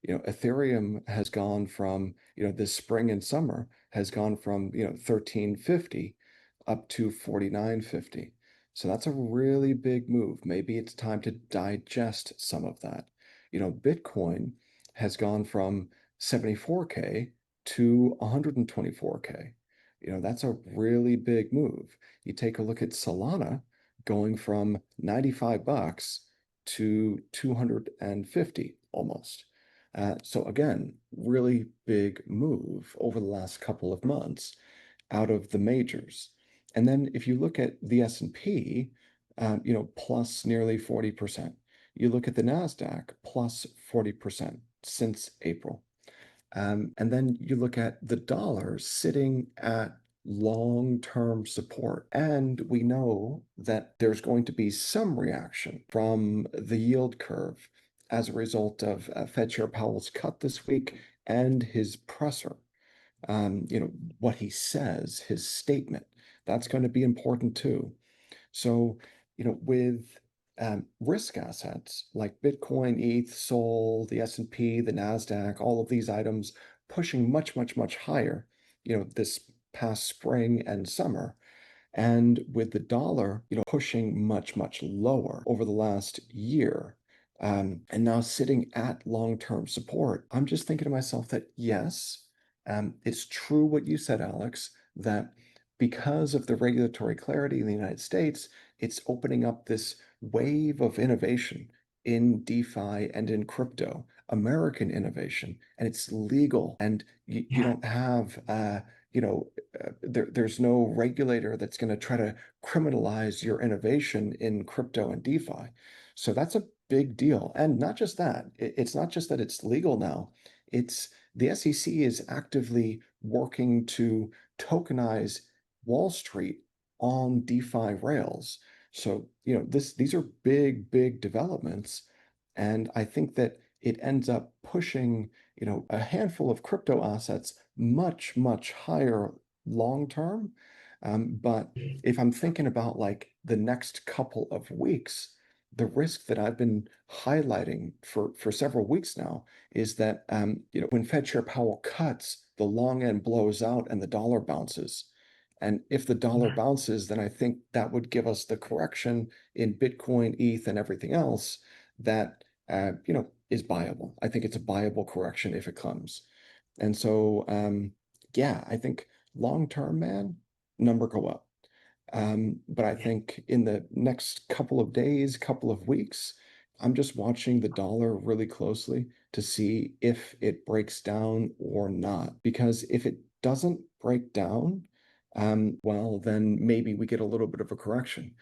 Ethereum has gone from, this spring and summer has gone from, 1350 up to 4950. So that's a really big move. Maybe it's time to digest some of that. Bitcoin has gone from 74K to 124K. That's a really big move. You take a look at Solana going from 95 bucks to 250 almost. So again, really big move over the last couple of months out of the majors. And then if you look at the S&P, plus nearly 40%. You look at the NASDAQ, plus 40% since April. And then you look at the dollar sitting at long-term support. And we know that there's going to be some reaction from the yield curve as a result of Fed Chair Powell's cut this week and his presser. What he says, his statement, that's going to be important too. So, with risk assets like Bitcoin, ETH, Sol, the S&P, the NASDAQ, all of these items pushing much, much, much higher, this past spring and summer, and with the dollar, pushing much, much lower over the last year, and now sitting at long-term support, I'm just thinking to myself that yes, it's true what you said, Alex, that because of the regulatory clarity in the United States, it's opening up this wave of innovation in DeFi and in crypto, American innovation, and it's legal. And you Yeah. don't have, there's no regulator that's going to try to criminalize your innovation in crypto and DeFi. So that's a big deal. And not just that, it's not just that it's legal now, it's the SEC is actively working to tokenize Wall Street on DeFi rails. So, these are big, big developments. And I think that it ends up pushing, a handful of crypto assets much, much higher long term. But if I'm thinking about like the next couple of weeks, the risk that I've been highlighting for several weeks now is that when Fed Chair Powell cuts, the long end blows out and the dollar bounces. And if the dollar Yeah. bounces, then I think that would give us the correction in Bitcoin, ETH, and everything else that is buyable. I think it's a buyable correction if it comes. And so, yeah, I think long term, man, number go up. But I Yeah. think in the next couple of days, couple of weeks, I'm just watching the dollar really closely to see if it breaks down or not. Because if it doesn't break down, well, then maybe we get a little bit of a correction.